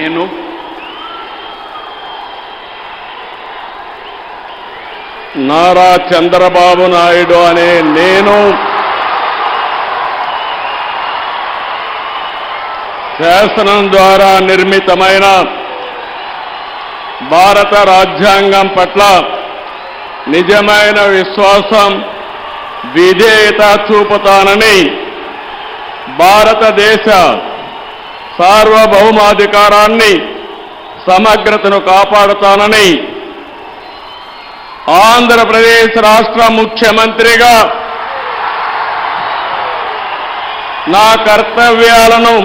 నేను నారా చంద్రబాబు నాయుడు అనే నేను శాసనం ద్వారా నిర్మితమైన భారత రాజ్యాంగం పట్ల నిజమైన విశ్వాసం, విధేయత చూపుతానని, భారతదేశ సార్వభౌమాధికారాన్ని, సమగ్రతను కాపాడుతానని ఆంధ్రప్రదేశ్ రాష్ట్ర ముఖ్యమంత్రిగా నా కర్తవ్యాలను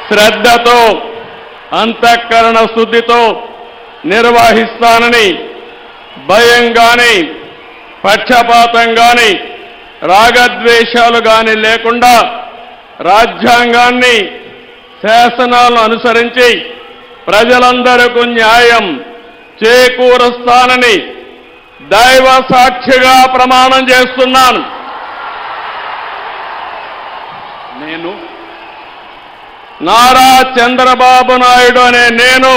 శ్రద్ధతో, అంతఃకరణ శుద్ధితో నిర్వహిస్తానని, భయం గాని, పక్షపాతం గాని, రాగద్వేషాలు గాని లేకుండా రాజ్యాంగాన్ని, శాసనాలను అనుసరించి ప్రజలందరికీ న్యాయం చేకూరుస్తానని దైవ సాక్షిగా ప్రమాణం చేస్తున్నాను. నేను నారా చంద్రబాబు నాయుడు అనే నేను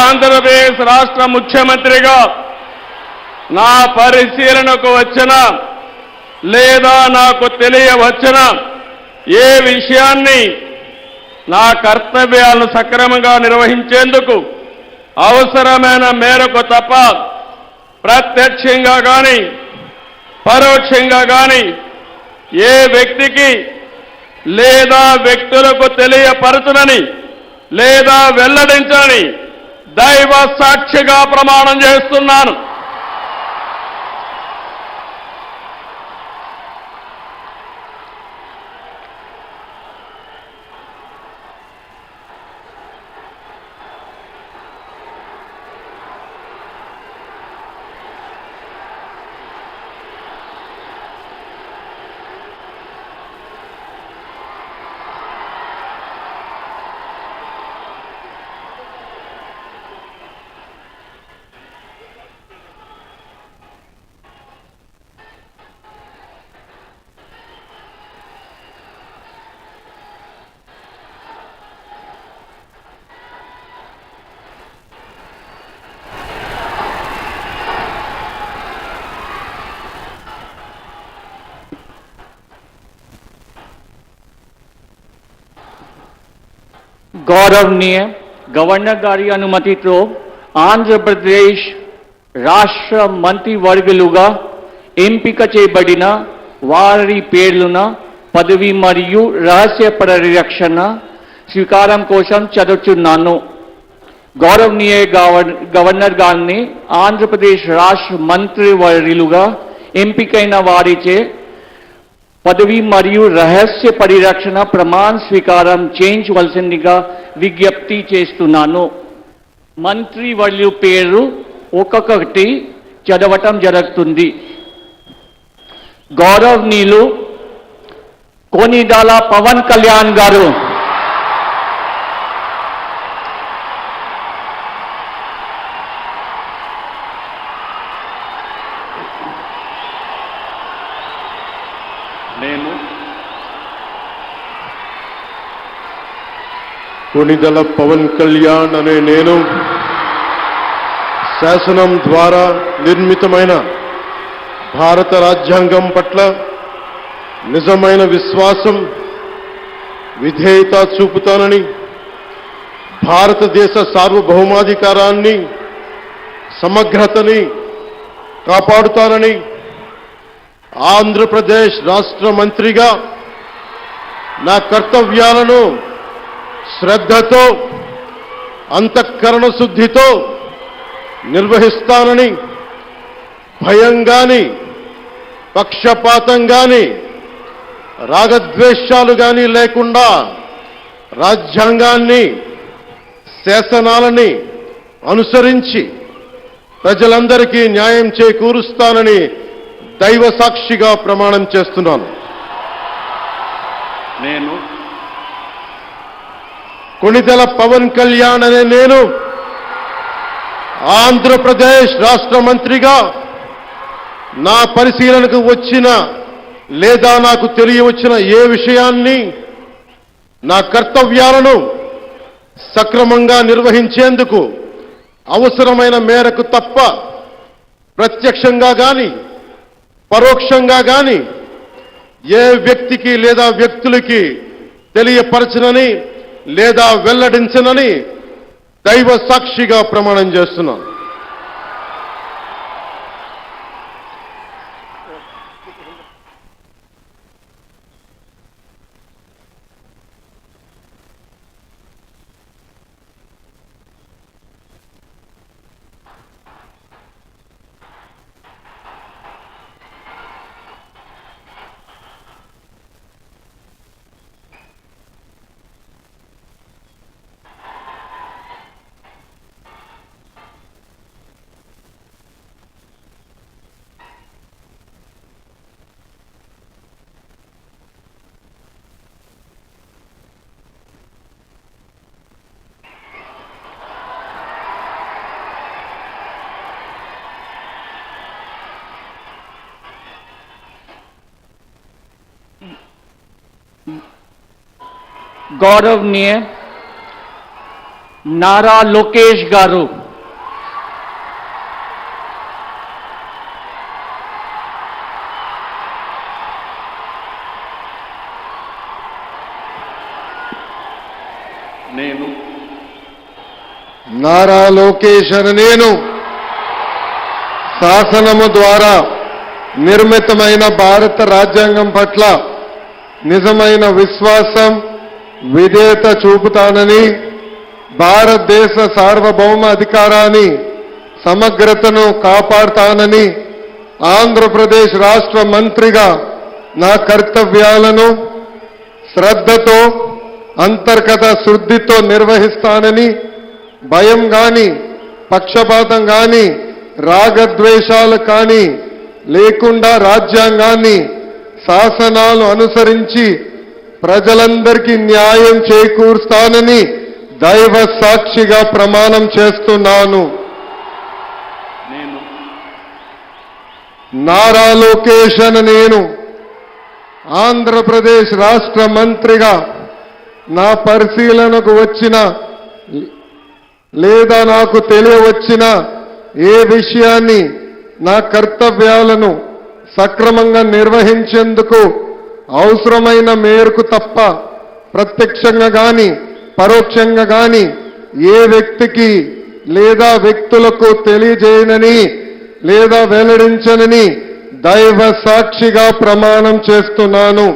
ఆంధ్రప్రదేశ్ రాష్ట్ర ముఖ్యమంత్రిగా నా పరిశీలనకు వచ్చిన లేదా నాకు తెలియవచ్చిన ఏ విషయాన్ని నా కర్తవ్యాలను సక్రమంగా నిర్వహించేందుకు అవసరమైన మేరకు తప్ప ప్రత్యక్షంగా కానీ పరోక్షంగా కానీ ఏ వ్యక్తికి లేదా వ్యక్తులకు తెలియపరచునని లేదా వెల్లడించని దైవ సాక్షిగా ప్రమాణం చేస్తున్నాను. गौरवनीय गवर्नर गारी अनुमति तो आंध्र प्रदेश राष्ट्र मंत्रिवर्गुलुगा ఎంపిక చేయబడిన వారి పేర్లున పదవి మరియు రహస్య పరిరక్షణ స్వీకారం కోసం చదువుతున్నాను. గౌరవనీయ గవర్నర్ గారిని ఆంధ్రప్రదేశ్ రాష్ట్ర మంత్రివర్యులుగా ఎంపికైన వారిచే పదవి మరియు రహస్య పరిరక్షణ ప్రమాణ స్వీకారం చేయించవలసిందిగా విజ్ఞప్తి చేస్తున్నాను. మంత్రివర్యుల పేరు ఒక్కొక్కటి చదవటం జరుగుతుంది. గౌరవనీయులు కొనిదెల పవన్ కళ్యాణ్ గారు, నేను కొనిదెల పవన్ కళ్యాణ్ అనే నేను శాసనం ద్వారా నిర్మితమైన భారత రాజ్యాంగం పట్ల నిజమైన విశ్వాసం, విధేయత చూపుతానని, భారతదేశ సార్వభౌమాధికారాన్ని, సమగ్రతని కాపాడుతానని ఆంధ్రప్రదేశ్ రాష్ట్ర మంత్రిగా నా కర్తవ్యాలను శ్రద్ధతో, అంతఃకరణ శుద్ధితో నిర్వహిస్తానని, భయం గాని, పక్షపాతం గాని, రాగద్వేషాలు గాని లేకుండా రాజ్యాంగాన్ని, శాసనాలని అనుసరించి ప్రజలందరికీ న్యాయం చేకూరుస్తానని దైవ సాక్షిగా ప్రమాణం చేస్తున్నాను. నేను కొనిదెల పవన్ కళ్యాణ్ అనే నేను ఆంధ్రప్రదేశ్ రాష్ట్ర మంత్రిగా నా పరిశీలనకు వచ్చిన లేదా నాకు తెలియవచ్చిన ఏ విషయాన్ని, నా కర్తవ్యాలను సక్రమంగా నిర్వహించేందుకు అవసరమైన మేరకు తప్ప ప్రత్యక్షంగా గాని పరోక్షంగా గాని ఏ వ్యక్తికి లేదా వ్యక్తులకి తెలియపరచనని లేదా వెల్లడించనని దైవ సాక్షిగా ప్రమాణం చేస్తున్నాను. गौरवनीय नारा लोकेश गारू, నేను నారా లోకేష్ అని నేను శాసనము ద్వారా నిర్మితమైన భారత రాజ్యాంగం పట్ల నిజమైన విశ్వాసం విధేయత చూపుతానని, భారతదేశ సార్వభౌమ అధికారాన్ని సమగ్రతను కాపాడుతానని, ఆంధ్రప్రదేశ్ రాష్ట్ర మంత్రిగా నా కర్తవ్యాలను శ్రద్ధతో అంతర్గత శుద్ధితో నిర్వహిస్తానని, భయం గాని పక్షపాతం గాని రాగద్వేషాలు కానీ లేకుండా రాజ్యాంగాన్ని శాసనాలు అనుసరించి ప్రజలందరికీ న్యాయం చేకూరుస్తానని దైవ సాక్షిగా ప్రమాణం చేస్తున్నాను. నారా లోకేష్ అని నేను ఆంధ్రప్రదేశ్ రాష్ట్ర మంత్రిగా నా పరిశీలనకు వచ్చిన లేదా నాకు తెలియవచ్చిన ఏ విషయాన్ని నా కర్తవ్యాలను సక్రమంగా నిర్వహించేందుకు అవసరమైన మేరకు తప్ప ప్రత్యక్షంగా గాని పరోక్షంగా గాని ఏ వ్యక్తికి లేదా వ్యక్తులకు తెలియజేయనని లేదా వెల్లడించనని దైవ సాక్షిగా ప్రమాణం చేస్తున్నాను.